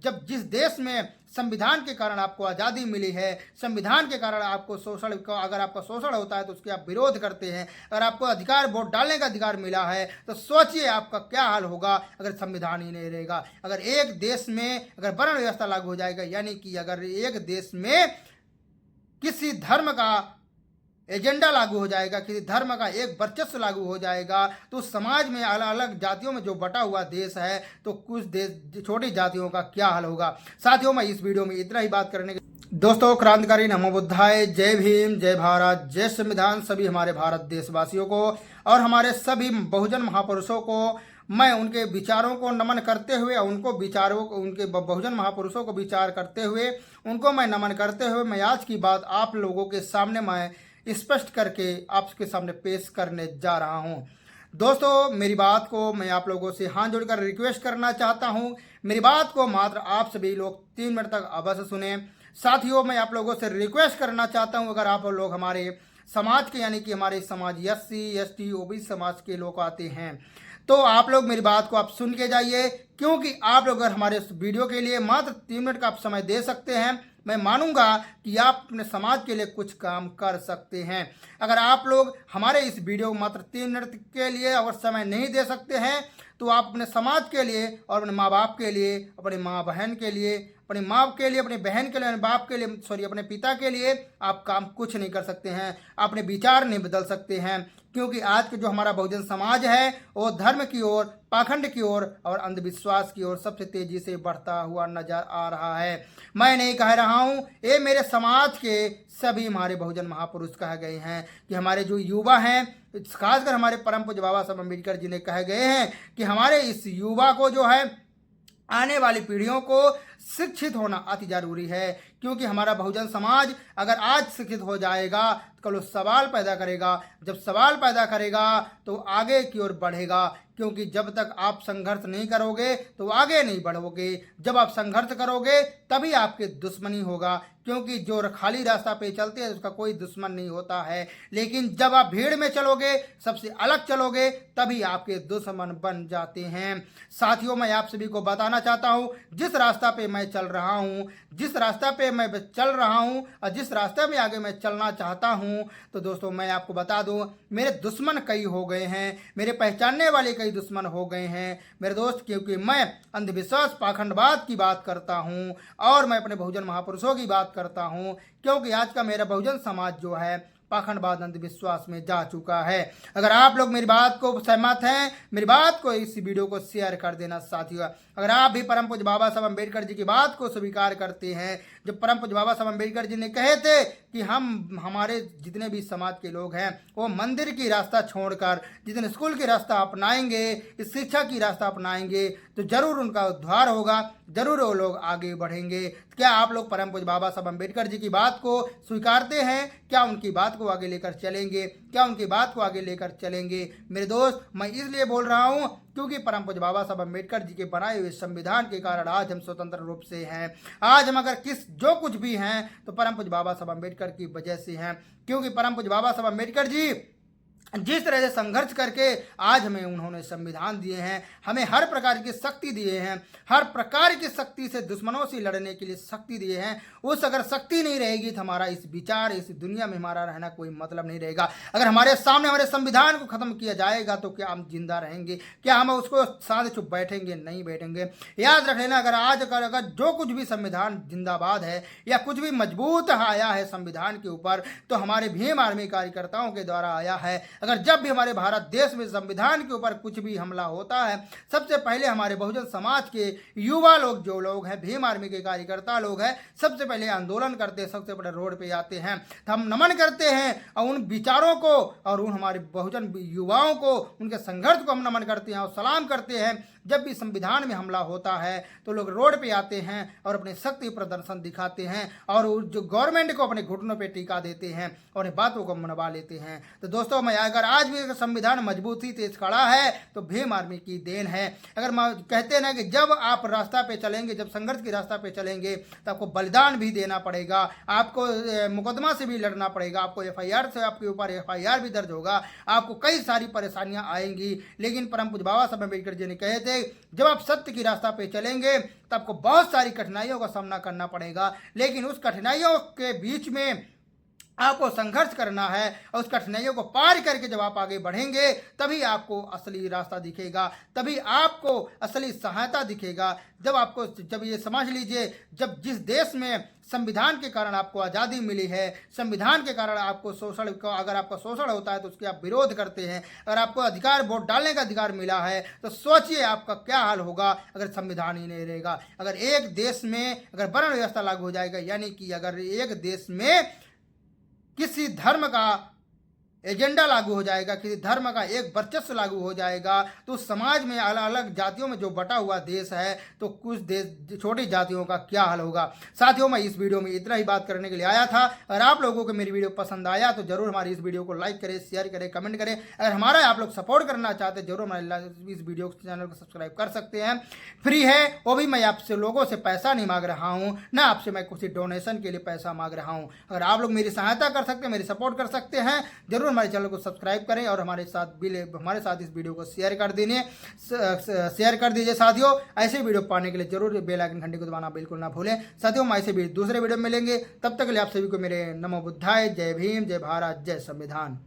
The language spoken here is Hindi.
जब जिस देश में संविधान के कारण आपको आज़ादी मिली है, संविधान के कारण आपको शोषण का, अगर आपका शोषण होता है तो उसके आप विरोध करते हैं, अगर आपको अधिकार वोट डालने का अधिकार मिला है तो सोचिए आपका क्या हाल होगा अगर संविधान ही नहीं रहेगा। अगर एक देश में अगर वर्ण व्यवस्था लागू हो जाएगा, यानी कि अगर एक देश में किसी धर्म का एजेंडा लागू हो जाएगा, किसी धर्म का एक वर्चस्व लागू हो जाएगा, तो समाज में अलग अलग जातियों में जो बटा हुआ देश है तो कुछ देश छोटी जातियों का क्या हाल होगा। साथियों, मैं इस वीडियो में इतना ही बात करने के दोस्तों, क्रांतिकारी नमो बुद्धाय, जय भीम, जय भारत, जय संविधान। सभी हमारे भारत देशवासियों को और हमारे सभी बहुजन महापुरुषों को मैं उनके विचारों को नमन करते हुए, उनके बहुजन महापुरुषों को विचार करते हुए उनको मैं नमन करते हुए मैं आज की बात आप लोगों के सामने मैं स्पष्ट करके आपके सामने पेश करने जा रहा हूं। दोस्तों, मेरी बात को मैं आप लोगों से हाथ जोड़कर रिक्वेस्ट करना चाहता हूं, मेरी बात को मात्र आप सभी लोग 3 मिनट तक अवश्य सुने। साथियों, मैं आप लोगों से रिक्वेस्ट करना चाहता हूं, अगर आप लोग हमारे समाज के, यानी कि हमारे समाज SC ST OBC समाज के लोग आते हैं तो आप लोग मेरी बात को आप सुन के जाइए, क्योंकि आप लोग अगर हमारे इस वीडियो के लिए मात्र 3 मिनट का आप समय दे सकते हैं, मैं मानूंगा कि आप अपने समाज के लिए कुछ काम कर सकते हैं। अगर आप लोग हमारे इस वीडियो को मात्र 3 मिनट के लिए अगर समय नहीं दे सकते हैं तो आप अपने समाज के लिए और अपने माँ बाप के लिए, अपने माँ बहन के लिए, अपनी माँ के लिए, अपनी बहन के लिए, अपने बाप के लिए, अपने पिता के लिए आप काम कुछ नहीं कर सकते हैं, अपने विचार नहीं बदल सकते हैं, क्योंकि आज के जो हमारा बहुजन समाज है वो धर्म की ओर, पाखंड की ओर और अंधविश्वास की ओर सबसे तेजी से बढ़ता हुआ नजर आ रहा है। मैं नहीं कह रहा हूँ, ये मेरे समाज के सभी हमारे बहुजन महापुरुष कहे गए हैं कि हमारे जो युवा हैं, खासकर हमारे परम पूज्य बाबा साहब अम्बेडकर जी ने कहे गए हैं कि हमारे इस युवा को जो है, आने वाली पीढ़ियों को शिक्षित होना अति जरूरी है, क्योंकि हमारा बहुजन समाज अगर आज शिक्षित हो जाएगा तो कल वो सवाल पैदा करेगा, जब सवाल पैदा करेगा तो आगे की ओर बढ़ेगा, क्योंकि जब तक आप संघर्ष नहीं करोगे तो आगे नहीं बढ़ोगे, जब आप संघर्ष करोगे तभी आपके दुश्मनी होगा, क्योंकि जो खाली रास्ता पे चलते हैं उसका कोई दुश्मन नहीं होता है, लेकिन जब आप भीड़ में चलोगे, सबसे अलग चलोगे, तभी आपके दुश्मन बन जाते हैं। साथियों, मैं आप सभी को बताना चाहता हूँ, जिस रास्ता पे मैं चल रहा हूँ, जिस रास्ता पे मैं चल रहा हूँ और जिस रास्ते में आगे मैं चलना चाहता हूँ, तो दोस्तों मैं आपको बता दूँ, मेरे दुश्मन कई हो गए हैं, मेरे पहचानने वाले कई दुश्मन हो गए हैं मेरे दोस्त, क्योंकि मैं अंधविश्वास पाखंडवाद की बात करता हूँ और मैं अपने बहुजन महापुरुषों की बात करता हूँ, क्योंकि आज का मेरा बहुजन समाज जो है पाखंडवाद अंधविश्वास में जा चुका है। अगर आप लोग मेरी बात को सहमत हैं, मेरी बात को, इस वीडियो को शेयर कर देना। साथियों, अगर आप भी परम पूज्य बाबा साहब अम्बेडकर जी की बात को स्वीकार करते हैं, जब परम पूज्य बाबा साहब अम्बेडकर जी ने कहे थे कि हमारे जितने भी समाज के लोग हैं वो मंदिर की रास्ता छोड़कर जितने स्कूल की रास्ता अपनाएंगे, इस शिक्षा की रास्ता अपनाएंगे, तो जरूर उनका उद्धार होगा, जरूर वो लोग आगे बढ़ेंगे। क्या आप लोग परम पूज्य बाबा साहब अम्बेडकर जी की बात को स्वीकारते हैं? क्या उनकी बात को आगे लेकर चलेंगे? क्या उनकी बात को आगे लेकर चलेंगे? मेरे दोस्त, मैं इसलिए बोल रहा हूँ क्योंकि परम पूज्य बाबा साहब अम्बेडकर जी के बनाए हुए संविधान के कारण आज हम स्वतंत्र रूप से हैं। आज हम अगर जो कुछ भी हैं तो परम पूज्य बाबा साहब अम्बेडकर की वजह से हैं, क्योंकि परम पूज्य बाबा साहब अम्बेडकर जी जिस तरह से संघर्ष करके आज हमें उन्होंने संविधान दिए हैं, हमें हर प्रकार की शक्ति दिए हैं, हर प्रकार की शक्ति से दुश्मनों से लड़ने के लिए शक्ति दिए हैं। उस अगर शक्ति नहीं रहेगी तो हमारा इस विचार, इस दुनिया में हमारा रहना कोई मतलब नहीं रहेगा। अगर हमारे सामने हमारे संविधान को खत्म किया जाएगा तो क्या हम जिंदा रहेंगे? क्या हम उसको साथ चुप बैठेंगे? नहीं बैठेंगे। याद रख लेना, अगर जो कुछ भी संविधान जिंदाबाद है या कुछ भी मजबूत आया है संविधान के ऊपर तो हमारे भीम आर्मी कार्यकर्ताओं के द्वारा आया है। अगर जब भी हमारे भारत देश में संविधान के ऊपर कुछ भी हमला होता है, सबसे पहले हमारे बहुजन समाज के युवा लोग, जो लोग हैं भीम आर्मी के कार्यकर्ता लोग हैं, सबसे पहले आंदोलन करते हैं, सबसे पहले रोड पे आते हैं, तो हम नमन करते हैं और उन विचारों को और उन हमारे बहुजन युवाओं को, उनके संघर्ष को हम नमन करते हैं और सलाम करते हैं। जब भी संविधान में हमला होता है तो लोग रोड पे आते हैं और अपने शक्ति प्रदर्शन दिखाते हैं और जो गवर्नमेंट को अपने घुटनों पे टीका देते हैं और बातों को मनवा लेते हैं। तो दोस्तों, मैं अगर आज भी संविधान मजबूती से खड़ा है तो भीम आर्मी की देन है। अगर कहते हैं ना कि जब आप रास्ता पे चलेंगे, जब संघर्ष की रास्ता पे चलेंगे तो आपको बलिदान भी देना पड़ेगा, आपको मुकदमा से भी लड़ना पड़ेगा, आपको FIR से आपके ऊपर FIR भी दर्ज होगा, आपको कई सारी परेशानियां आएंगी। लेकिन परम पूज्य बाबा साहब अम्बेडकर जी ने कहे थे चलेंगे, जब आप सत्य की रास्ता पे चलेंगे तो आपको बहुत सारी कठिनाइयों का सामना करना पड़ेगा, लेकिन उस कठिनाइयों के बीच में आपको संघर्ष करना है और उस कठिनाइयों को पार करके जब आप आगे बढ़ेंगे तभी आपको असली रास्ता दिखेगा, तभी आपको असली सहायता दिखेगा। जब ये समझ लीजिए, जब जिस देश में संविधान के कारण आपको आज़ादी मिली है, संविधान के कारण आपको शोषण को, अगर आपका शोषण होता है तो उसके आप विरोध करते हैं, अगर आपको अधिकार वोट डालने का अधिकार मिला है तो सोचिए आपका क्या हाल होगा अगर संविधान ही नहीं रहेगा। अगर एक देश में अगर वर्ण व्यवस्था लागू हो जाएगा, यानी कि अगर एक देश में किसी धर्म का एजेंडा लागू हो जाएगा, किसी धर्म का एक वर्चस्व लागू हो जाएगा, तो समाज में अलग अलग जातियों में जो बटा हुआ देश है तो कुछ देश छोटी जातियों का क्या हाल होगा। साथियों, मैं इस वीडियो में इतना ही बात करने के लिए आया था। अगर आप लोगों को मेरी वीडियो पसंद आया तो जरूर हमारी इस वीडियो को लाइक करें, शेयर करें, कमेंट करें। अगर हमारा आप लोग सपोर्ट करना चाहते हैं जरूर हमारे इस वीडियो चैनल को सब्सक्राइब कर सकते हैं, फ्री है, वो भी मैं आपसे लोगों से पैसा नहीं मांग रहा हूँ, ना आपसे मैं किसी डोनेशन के लिए पैसा मांग रहा हूँ। अगर आप लोग मेरी सहायता कर सकते हैं, मेरी सपोर्ट कर सकते हैं, जरूर हमारे चैनल को सब्सक्राइब करें और हमारे साथ इस वीडियो को शेयर कर दीजिए साथियों। ऐसे वीडियो पाने के लिए जरूर बेल आइकन घंटी को दबाना बिल्कुल ना भूलें साथियों। हम ऐसे दूसरे वीडियो में मिलेंगे, तब तक के लिए आप सभी को मेरे नमो बुद्धाय, जय भीम, जय भारत, जय संविधान।